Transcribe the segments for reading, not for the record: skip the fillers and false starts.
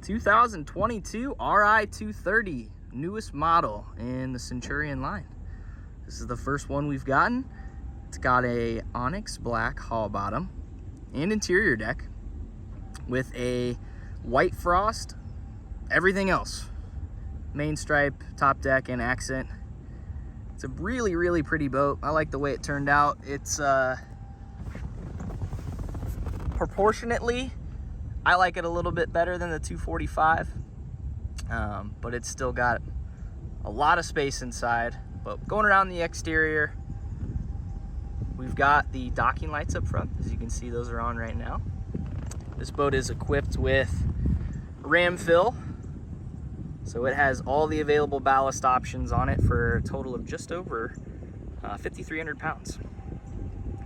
2022 Ri230, newest model in the Centurion line. This is the first one we've gotten. It's got a Onyx black hull bottom and interior deck with a white frost, everything else. Main stripe, top deck, and accent. It's a really, really pretty boat. I like the way it turned out. It's proportionately, I like it a little bit better than the 245, but it's still got a lot of space inside. But going around the exterior, we've got the docking lights up front. As you can see, those are on right now. This boat is equipped with ram fill, so it has all the available ballast options on it for a total of just over 5,300 pounds.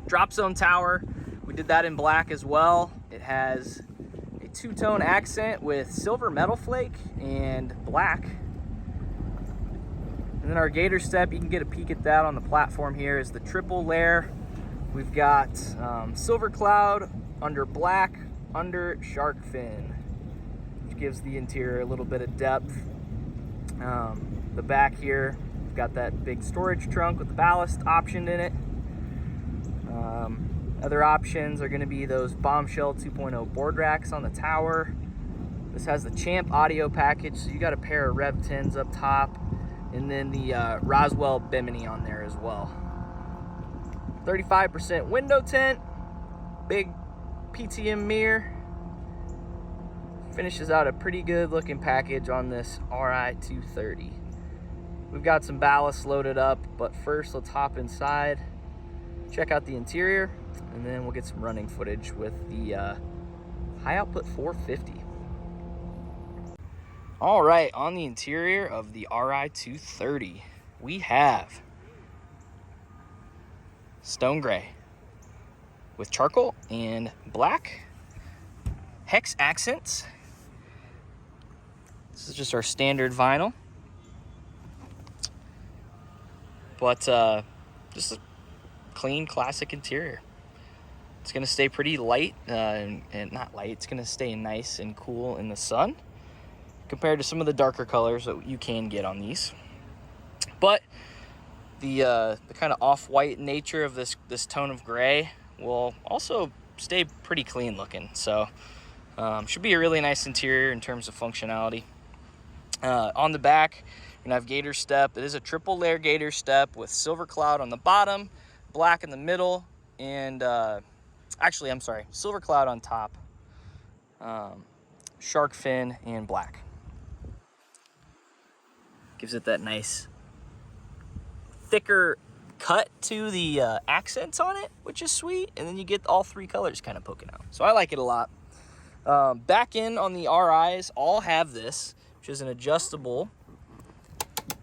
Drop zone tower, we did that in black as well. It has a two-tone accent with silver metal flake and black. And then our gator step, you can get a peek at that on the platform here, is the triple layer. We've got silver cloud under black, under shark fin, which gives the interior a little bit of depth. The back here, we've got that big storage trunk with the ballast optioned in it. Other options are going to be those Bombshell 2.0 board racks on the tower. This has the Champ audio package, so you got a pair of Rev 10s up top, and then the Roswell Bimini on there as well. 35% window tint, big PTM mirror. Finishes out a pretty good looking package on this Ri230. We've got some ballast loaded up, but first let's hop inside, check out the interior, and then we'll get some running footage with the high output 450. All right, on the interior of the Ri230, we have stone gray with charcoal and black hex accents. This is just our standard vinyl, but just a clean, classic interior. It's gonna stay pretty light, and not light, it's gonna stay nice and cool in the sun compared to some of the darker colors that you can get on these. But the kind of off-white nature of this tone of gray will also stay pretty clean looking. So should be a really nice interior in terms of functionality. On the back, you're gonna have gator step. It is a triple layer gator step with silver cloud on the bottom, black in the middle, and actually, I'm sorry, silver cloud on top, shark fin, and black. Gives it that nice thicker cut to the accents on it, which is sweet, and then you get all three colors kind of poking out. So I like it a lot. Back in on the RIs, all have this, which is an adjustable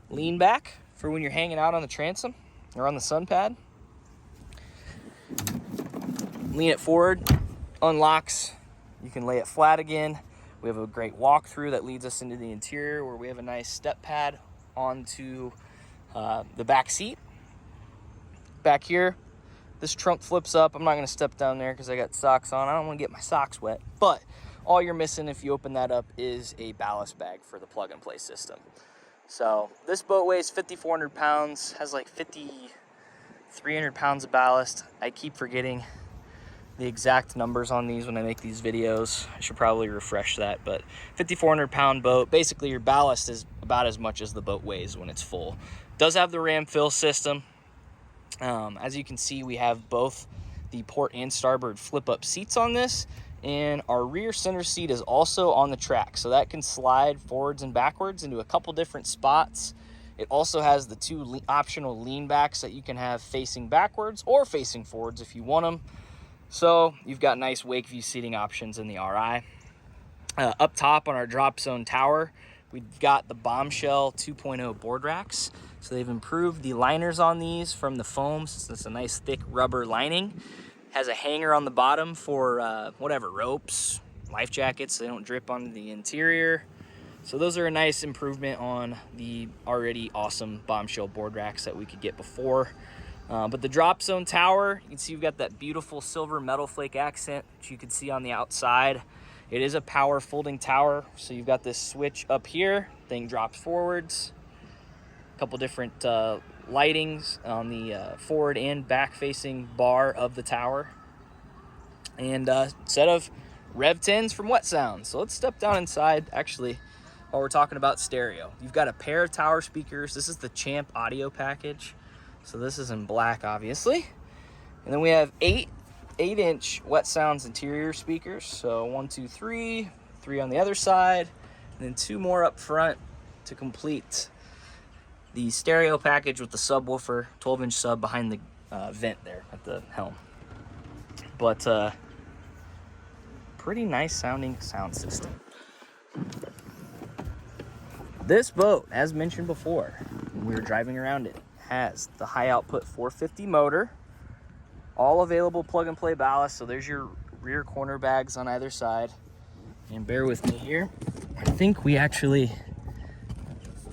lean back for when you're hanging out on the transom or on the sun pad. Lean it forward, unlocks, you can lay it flat again. We have a great walkthrough that leads us into the interior where we have a nice step pad onto the back seat. Back here, this trunk flips up. I'm not going to step down there because I got socks on. I don't want to get my socks wet. But all you're missing if you open that up is a ballast bag for the plug-and-play system. So this boat weighs 5,400 pounds, has like 5,300 pounds of ballast. I keep forgetting the exact numbers on these when I make these videos. I should probably refresh that, but 5,400 pound boat. Basically your ballast is about as much as the boat weighs when it's full. Does have the ram fill system. As you can see, we have both the port and starboard flip up seats on this, and our rear center seat is also on the track, so that can slide forwards and backwards into a couple different spots. It also has the two optional lean backs that you can have facing backwards or facing forwards if you want them. So you've got nice wake view seating options in the RI. Up top on our drop zone tower, we've got the Bombshell 2.0 board racks. So they've improved the liners on these from the foam, since it's a nice thick rubber lining. Has a hanger on the bottom for whatever, ropes, life jackets, so they don't drip onto the interior. So those are a nice improvement on the already awesome Bombshell board racks that we could get before. But the drop zone tower, you can see we've got that beautiful silver metal flake accent, which you can see on the outside. It is a power folding tower, so you've got this switch up here, thing drops forwards, a couple different lightings on the forward and back facing bar of the tower, and a set of Rev 10s from Wet Sounds. So let's step down inside. Actually, while we're talking about stereo, you've got a pair of tower speakers. This is the Champ audio package, so this is in black, obviously. And then we have 8-inch Wet Sounds interior speakers. So 1, 2, 3, 3 on the other side, and then 2 more up front to complete the stereo package with the subwoofer, 12-inch sub behind the vent there at the helm. But pretty nice sounding sound system. This boat, as mentioned before, when we were driving around it, has the high output 450 motor, all available plug and play ballast. So there's your rear corner bags on either side. And bear with me here. I think we actually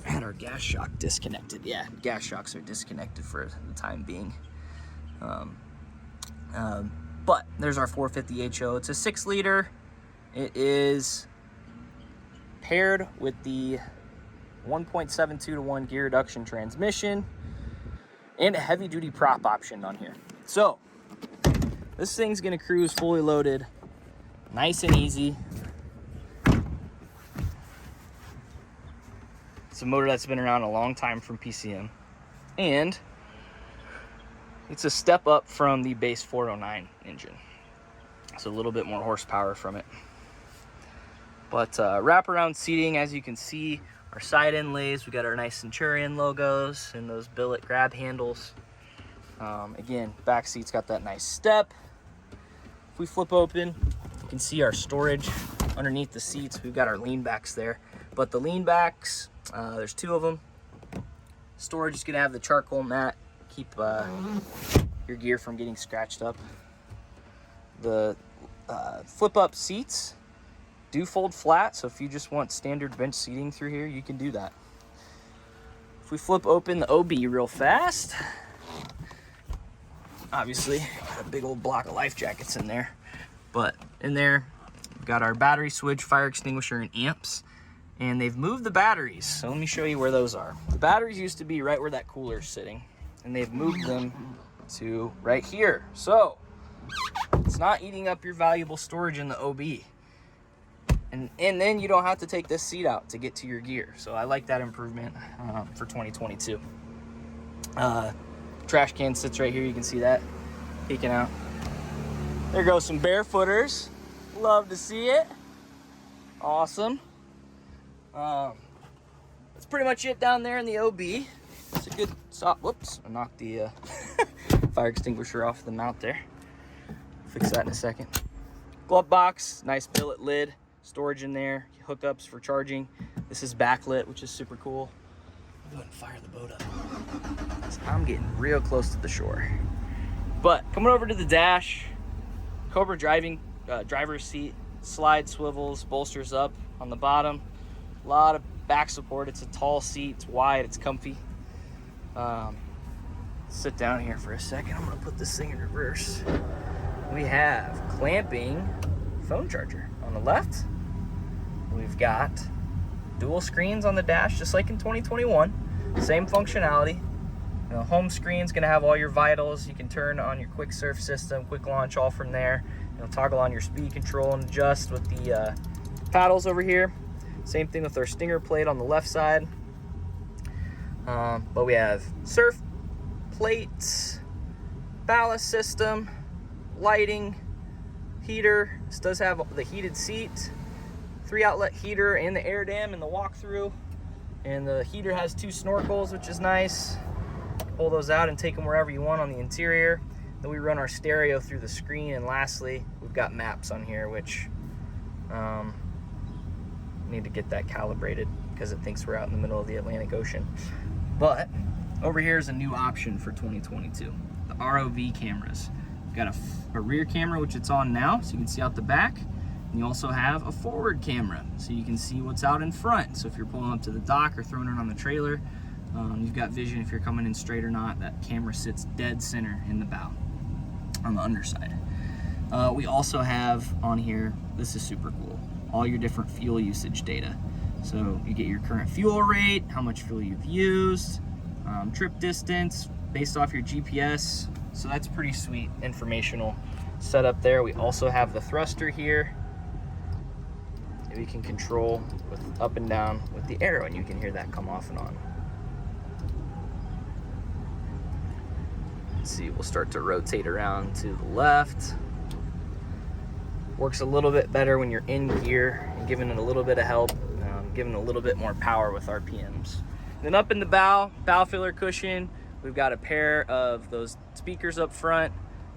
had our gas shock disconnected. Yeah, gas shocks are disconnected for the time being. But there's our 450 HO. It's a 6-liter. It is paired with the 1.72 to 1 gear reduction transmission and a heavy duty prop option on here. So this thing's gonna cruise fully loaded, nice and easy. It's a motor that's been around a long time from PCM, and it's a step up from the base 409 engine. So a little bit more horsepower from it. But wraparound seating, as you can see, our side inlays, we got our nice Centurion logos and those billet grab handles. Again, back seat's got that nice step. If we flip open, you can see our storage underneath the seats. We've got our lean backs there, but the lean backs, there's 2 of them. Storage is gonna have the charcoal mat, keep your gear from getting scratched up. The flip up seats do fold flat, so if you just want standard bench seating through here, you can do that. If we flip open the OB real fast, obviously got a big old block of life jackets in there, but in there we've got our battery switch, fire extinguisher, and amps. And they've moved the batteries, so let me show you where those are. The batteries used to be right where that cooler is sitting, and they've moved them to right here. So it's not eating up your valuable storage in the OB. And then you don't have to take this seat out to get to your gear. So I like that improvement for 2022. Trash can sits right here. You can see that peeking out. There goes some barefooters. Love to see it. Awesome. That's pretty much it down there in the OB. It's a good soft. Whoops! I knocked the fire extinguisher off the mount there. Fix that in a second. Glove box, nice billet lid. Storage in there, hookups for charging. This is backlit, which is super cool. I'll go ahead and fire the boat up. I'm getting real close to the shore. But coming over to the dash, Cobra driver's seat, slide swivels, bolsters up on the bottom. A lot of back support. It's a tall seat, it's wide, it's comfy. Sit down here for a second. I'm gonna put this thing in reverse. We have clamping phone charger. On the left, we've got dual screens on the dash, just like in 2021. Same functionality. The home screen's gonna have all your vitals. You can turn on your quick surf system, quick launch all from there. You'll toggle on your speed control and adjust with the paddles over here. Same thing with our stinger plate on the left side. But we have surf plates, ballast system, lighting, heater. This does have the heated seat, 3 outlet heater, and the air dam in the walkthrough. And the heater has 2 snorkels, which is nice. Pull those out and take them wherever you want on the interior. Then we run our stereo through the screen, and lastly, we've got maps on here, which need to get that calibrated because it thinks we're out in the middle of the Atlantic Ocean. But over here is a new option for 2022, the ROV cameras. We've got a rear camera, which it's on now, so you can see out the back. And you also have a forward camera, so you can see what's out in front. So if you're pulling up to the dock or throwing it on the trailer, you've got vision if you're coming in straight or not. That camera sits dead center in the bow on the underside. We also have on here, this is super cool, all your different fuel usage data. So you get your current fuel rate, how much fuel you've used, trip distance based off your GPS. So that's pretty sweet informational setup there. We also have the thruster here that we can control with up and down with the arrow, and you can hear that come off and on. Let's see, we'll start to rotate around to the left. Works a little bit better when you're in gear and giving it a little bit of help, giving a little bit more power with RPMs. Then up in the bow filler cushion, we've got a pair of those speakers up front.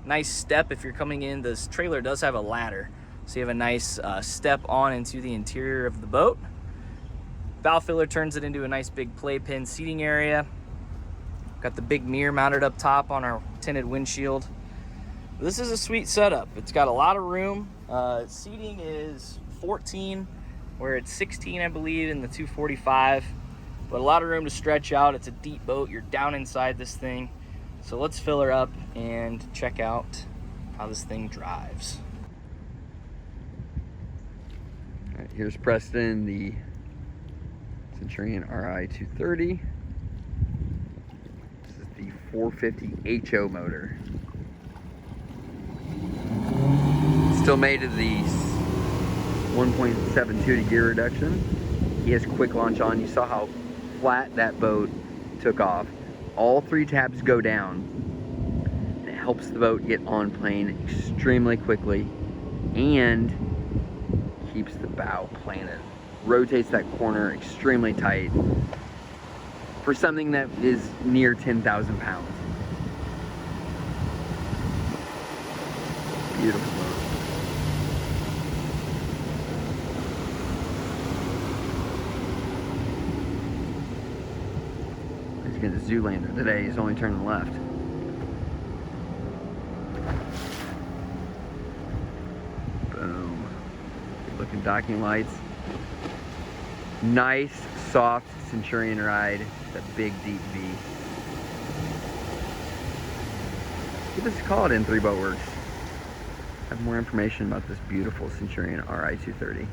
Nice step if you're coming in. This trailer does have a ladder, so you have a nice step on into the interior of the boat. Bow filler turns it into a nice big playpen seating area. Got the big mirror mounted up top on our tinted windshield. This is a sweet setup. It's got a lot of room. Seating is 14, where it's 16, I believe, in the 245. But a lot of room to stretch out. It's a deep boat. You're down inside this thing. So let's fill her up and check out how this thing drives. All right, here's Preston, the Centurion Ri230. This is the 450 HO motor. Still made of the 1.72 to gear reduction. He has quick launch on. You saw how flat that boat took off. All 3 tabs go down, and it helps the boat get on plane extremely quickly and keeps the bow planted. Rotates that corner extremely tight for something that is near 10,000 pounds. Beautiful boat. He's getting the Zoolander today. He's only turning left. Boom. Good looking docking lights. Nice, soft Centurion ride. That big, deep V. Give us a call at N3 Boatworks. Have more information about this beautiful Centurion Ri230.